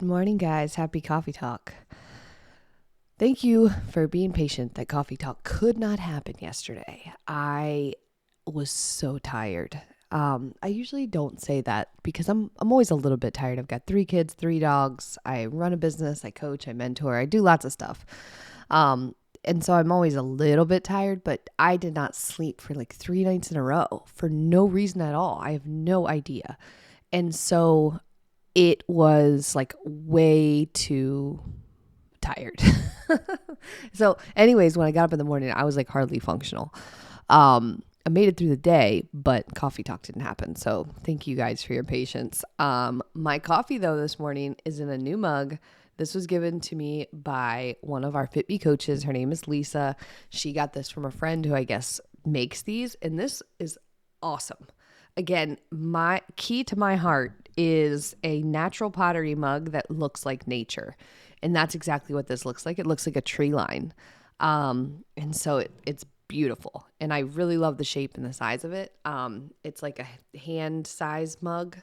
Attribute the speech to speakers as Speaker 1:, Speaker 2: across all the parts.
Speaker 1: Good morning, guys. Happy coffee talk. Thank you for being patient that coffee talk could not happen yesterday. I was so tired. I usually don't say that because I'm always a little bit tired. I've got 3 kids, 3 dogs. I run a business, I coach, I mentor, I do lots of stuff. And so I'm always a little bit tired, but I did not sleep for like 3 nights in a row for no reason at all. I have no idea. And so it was like way too tired. So, anyways, when I got up in the morning, I was like hardly functional. I made it through the day, but coffee talk didn't happen. So, thank you guys for your patience. My coffee, though, this morning is in a new mug. This was given to me by one of our fitme coaches. Her name is Lisa. She got this from a friend who I guess makes these, and this is awesome. Again, my key to my heart is a natural pottery mug that looks like nature. And that's exactly what this looks like. It looks like a tree line. And so it's beautiful. And I really love the shape and the size of it. It's like a hand size mug.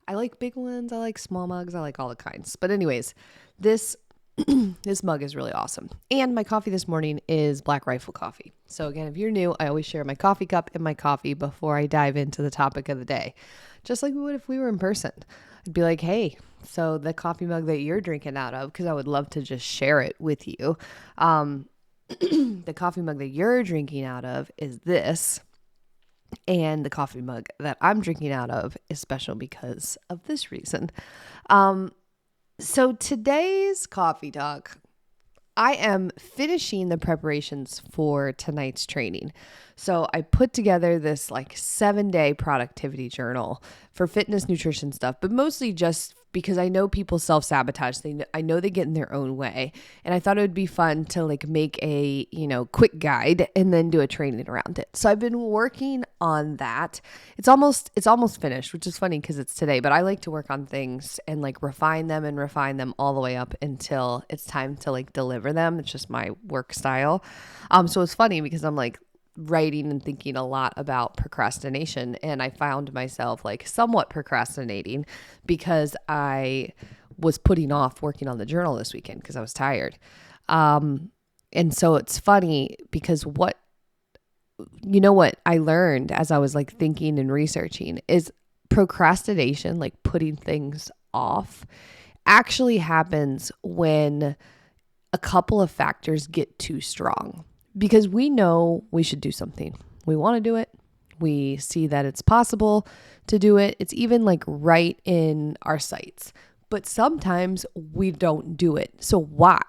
Speaker 1: I like big ones. I like small mugs. I like all the kinds. But anyways, this this mug is really awesome. And my coffee this morning is Black Rifle coffee. So again, if you're new, I always share my coffee cup and my coffee before I dive into the topic of the day. Just like we would if we were in person. I'd be like, hey, so the coffee mug that you're drinking out of, because I would love to just share it with you. The coffee mug that you're drinking out of is this. And the coffee mug that I'm drinking out of is special because of this reason. So today's coffee talk, I am finishing the preparations for tonight's training. So I put together this like 7-day productivity journal for fitness, nutrition stuff, but mostly just because I know people self-sabotage. I know they get in their own way. And I thought it would be fun to like make a, quick guide and then do a training around it. So I've been working on that. It's almost finished, which is funny because it's today, but I like to work on things and like refine them all the way up until it's time to like deliver them. It's just my work style. So it's funny because I'm like writing and thinking a lot about procrastination, and I found myself like somewhat procrastinating because I was putting off working on the journal this weekend because I was tired. And so it's funny because what I learned as I was like thinking and researching is procrastination, like putting things off, actually happens when a couple of factors get too strong. Because we know we should do something. We want to do it. We see that it's possible to do it. It's even like right in our sights. But sometimes we don't do it. So why?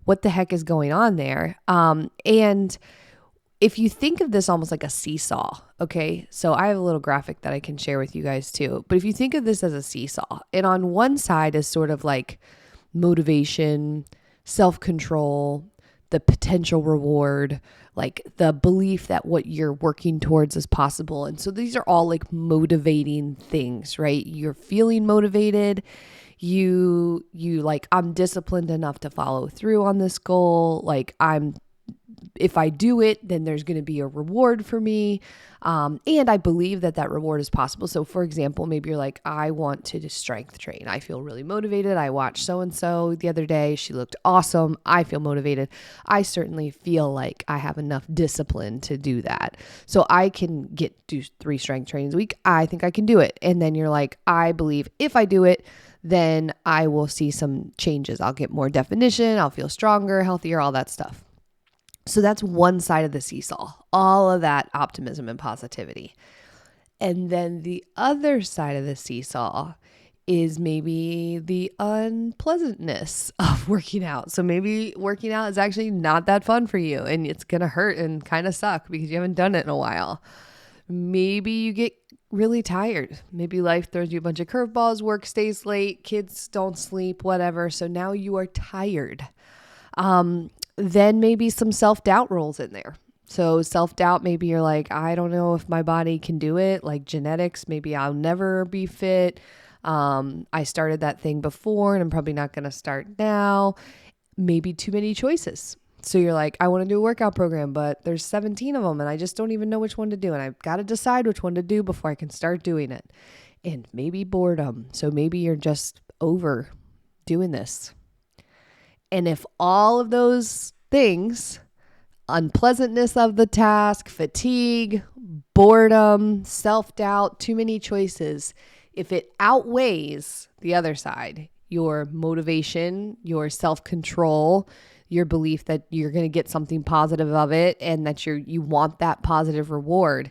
Speaker 1: What the heck is going on there? And if you think of this almost like a seesaw, okay? So I have a little graphic that I can share with you guys too. But if you think of this as a seesaw, and on one side is sort of like motivation, self-control, the potential reward, like the belief that what you're working towards is possible. And so these are all like motivating things, right? You're feeling motivated. You like, I'm disciplined enough to follow through on this goal. Like if I do it, then there's going to be a reward for me. And I believe that reward is possible. So for example, maybe you're like, I want to strength train. I feel really motivated. I watched so-and-so the other day. She looked awesome. I feel motivated. I certainly feel like I have enough discipline to do that. So I can do 3 strength trainings a week. I think I can do it. And then you're like, I believe if I do it, then I will see some changes. I'll get more definition. I'll feel stronger, healthier, all that stuff. So that's one side of the seesaw, all of that optimism and positivity. And then the other side of the seesaw is maybe the unpleasantness of working out. So maybe working out is actually not that fun for you and it's going to hurt and kind of suck because you haven't done it in a while. Maybe you get really tired. Maybe life throws you a bunch of curveballs, work stays late, kids don't sleep, whatever. So now you are tired. Then maybe some self-doubt rolls in there. So self-doubt, maybe you're like, I don't know if my body can do it, like genetics, maybe I'll never be fit. I started that thing before and I'm probably not going to start now. Maybe too many choices. So you're like, I want to do a workout program, but there's 17 of them and I just don't even know which one to do. And I've got to decide which one to do before I can start doing it. And maybe boredom. So maybe you're just over doing this. And if all of those things, unpleasantness of the task, fatigue, boredom, self-doubt, too many choices, if it outweighs the other side, your motivation, your self-control, your belief that you're going to get something positive of it and that you want that positive reward,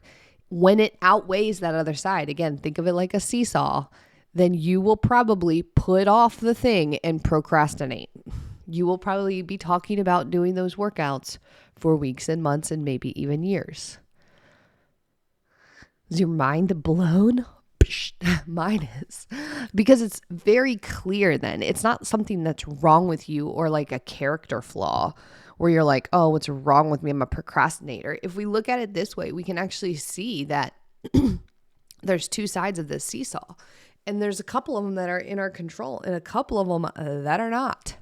Speaker 1: when it outweighs that other side, again, think of it like a seesaw, then you will probably put off the thing and procrastinate. You will probably be talking about doing those workouts for weeks and months and maybe even years. Is your mind blown? Mine is. Because it's very clear then. It's not something that's wrong with you or like a character flaw where you're like, oh, what's wrong with me? I'm a procrastinator. If we look at it this way, we can actually see that there's two sides of this seesaw. And there's a couple of them that are in our control and a couple of them that are not.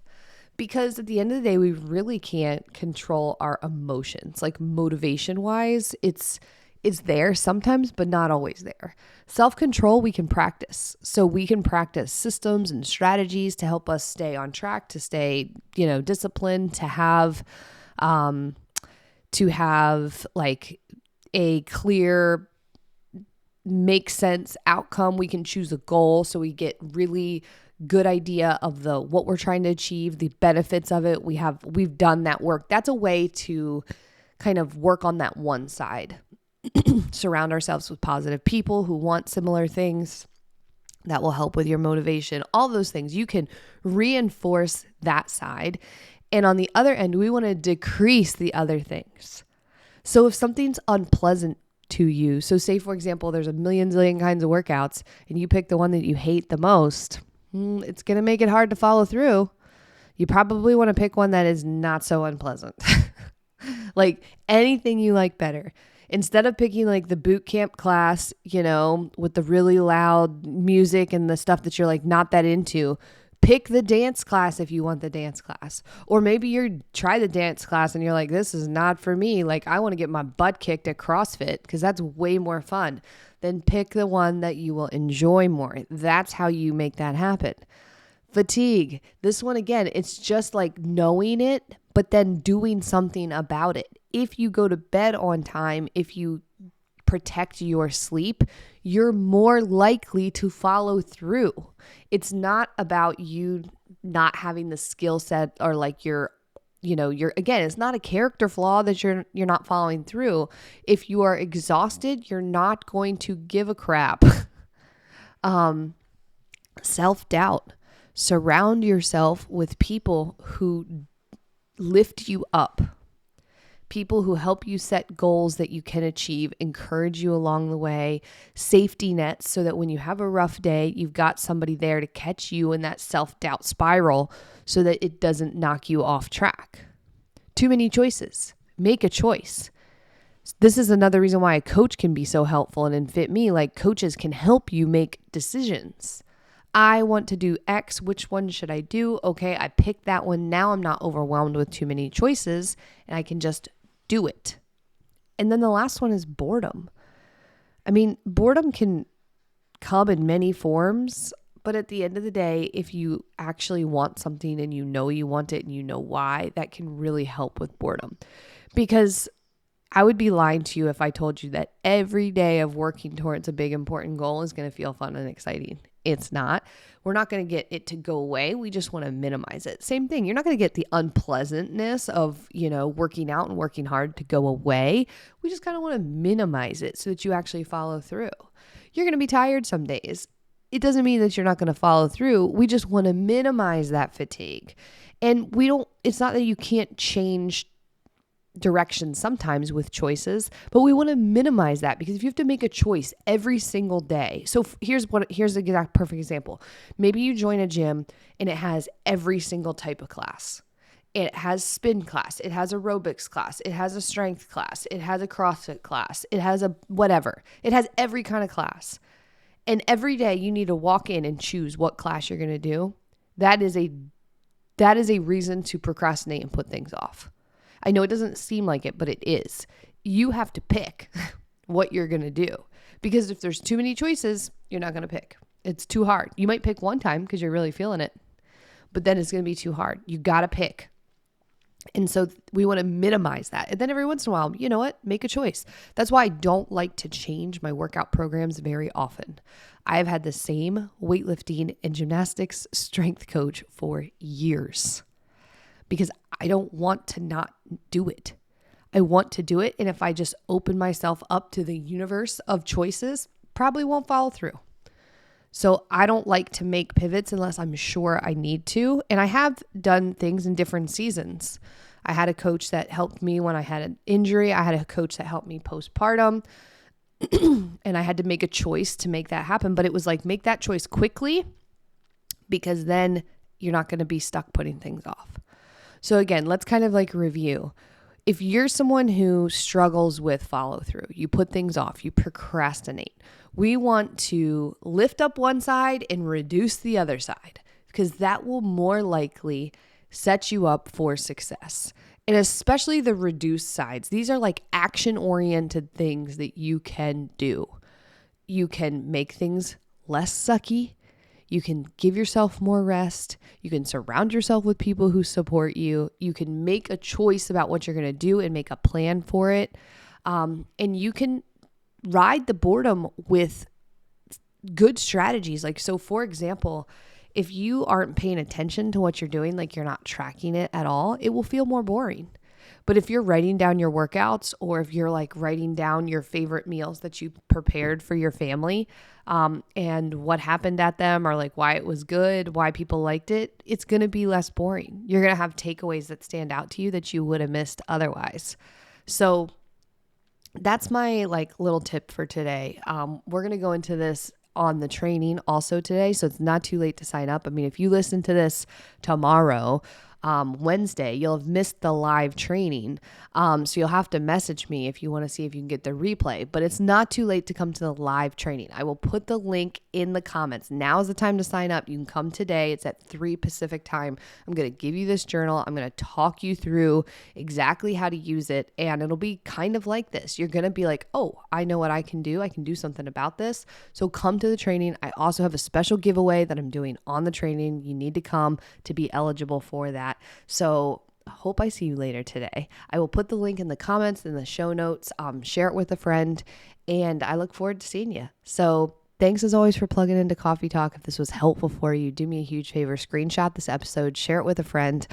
Speaker 1: Because at the end of the day, we really can't control our emotions. Like motivation wise, it's there sometimes, but not always there. Self-control, we can practice. So we can practice systems and strategies to help us stay on track, to stay, disciplined, to have like a clear, make sense outcome. We can choose a goal so we get really good idea of what we're trying to achieve, the benefits of it. We've done that work. That's a way to kind of work on that one side. Surround ourselves with positive people who want similar things. That will help with your motivation. All those things. You can reinforce that side. And on the other end, we want to decrease the other things. So if something's unpleasant to you, so say for example, there's a zillion kinds of workouts and you pick the one that you hate the most, it's going to make it hard to follow through. You probably want to pick one that is not so unpleasant. Like anything you like better. Instead of picking like the boot camp class, with the really loud music and the stuff that you're like not that into, pick the dance class if you want the dance class. Or maybe you try the dance class and you're like, this is not for me. Like I want to get my butt kicked at CrossFit because that's way more fun. Then pick the one that you will enjoy more. That's how you make that happen. Fatigue. This one, again, it's just like knowing it, but then doing something about it. If you go to bed on time, if you protect your sleep, you're more likely to follow through. It's not about you not having the skill set or like you're again, it's not a character flaw that you're not following through. If you are exhausted, you're not going to give a crap. Self-doubt. Surround yourself with people who lift you up. People who help you set goals that you can achieve, encourage you along the way, safety nets so that when you have a rough day, you've got somebody there to catch you in that self-doubt spiral so that it doesn't knock you off track. Too many choices. Make a choice. This is another reason why a coach can be so helpful. And in fitme, like coaches can help you make decisions. I want to do X. Which one should I do? Okay, I picked that one. Now I'm not overwhelmed with too many choices and I can just do it. And then the last one is boredom. I mean, boredom can come in many forms, but at the end of the day, if you actually want something and you know you want it and you know why, that can really help with boredom. Because I would be lying to you if I told you that every day of working towards a big important goal is going to feel fun and exciting. It's not. We're not going to get it to go away. We just want to minimize it. Same thing. You're not going to get the unpleasantness of, working out and working hard to go away. We just kind of want to minimize it so that you actually follow through. You're going to be tired some days. It doesn't mean that you're not going to follow through. We just want to minimize that fatigue. And it's not that you can't change direction sometimes with choices, but we want to minimize that because if you have to make a choice every single day. So here's the exact perfect example. Maybe you join a gym and it has every single type of class. It has spin class. It has aerobics class. It has a strength class. It has a CrossFit class. It has a whatever. It has every kind of class. And every day you need to walk in and choose what class you're going to do. That is a reason to procrastinate and put things off. I know it doesn't seem like it, but it is. You have to pick what you're going to do because if there's too many choices, you're not going to pick. It's too hard. You might pick one time because you're really feeling it, but then it's going to be too hard. You got to pick. And so we want to minimize that. And then every once in a while, you know what? Make a choice. That's why I don't like to change my workout programs very often. I've had the same weightlifting and gymnastics strength coach for years because I don't want to not do it. I want to do it. And if I just open myself up to the universe of choices, probably won't follow through. So I don't like to make pivots unless I'm sure I need to. And I have done things in different seasons. I had a coach that helped me when I had an injury. I had a coach that helped me postpartum. And I had to make a choice to make that happen. But it was like, make that choice quickly because then you're not going to be stuck putting things off. So again, let's kind of like review. If you're someone who struggles with follow through, you put things off, you procrastinate, we want to lift up one side and reduce the other side because that will more likely set you up for success. And especially the reduced sides. These are like action-oriented things that you can do. You can make things less sucky. You can give yourself more rest. You can surround yourself with people who support you. You can make a choice about what you're going to do and make a plan for it. And you can ride the boredom with good strategies. Like, so for example, if you aren't paying attention to what you're doing, like you're not tracking it at all, it will feel more boring. But if you're writing down your workouts or if you're like writing down your favorite meals that you prepared for your family and what happened at them or like why it was good, why people liked it, it's going to be less boring. You're going to have takeaways that stand out to you that you would have missed otherwise. So that's my like little tip for today. We're going to go into this on the training also today. So it's not too late to sign up. I mean, if you listen to this tomorrow, Wednesday, you'll have missed the live training. So you'll have to message me if you want to see if you can get the replay, but it's not too late to come to the live training. I will put the link in the comments. Now is the time to sign up. You can come today. It's at 3 Pacific time. I'm going to give you this journal. I'm going to talk you through exactly how to use it. And it'll be kind of like this. You're going to be like, oh, I know what I can do. I can do something about this. So come to the training. I also have a special giveaway that I'm doing on the training. You need to come to be eligible for that. So I hope I see you later today. I will put the link in the comments in the show notes, share it with a friend, and I look forward to seeing you. So thanks as always for plugging into Coffee Talk. If this was helpful for you, do me a huge favor, screenshot this episode, share it with a friend.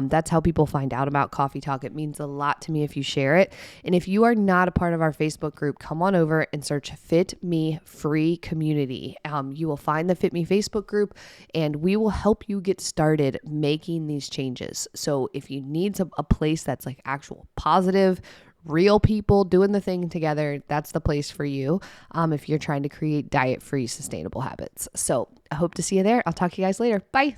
Speaker 1: That's how people find out about Coffee Talk. It means a lot to me if you share it. And if you are not a part of our Facebook group, come on over and search fitme free community. You will find the fitme Facebook group and we will help you get started making these changes. So if you need a place that's like actual positive, real people doing the thing together, that's the place for you if you're trying to create diet-free sustainable habits. So I hope to see you there. I'll talk to you guys later. Bye.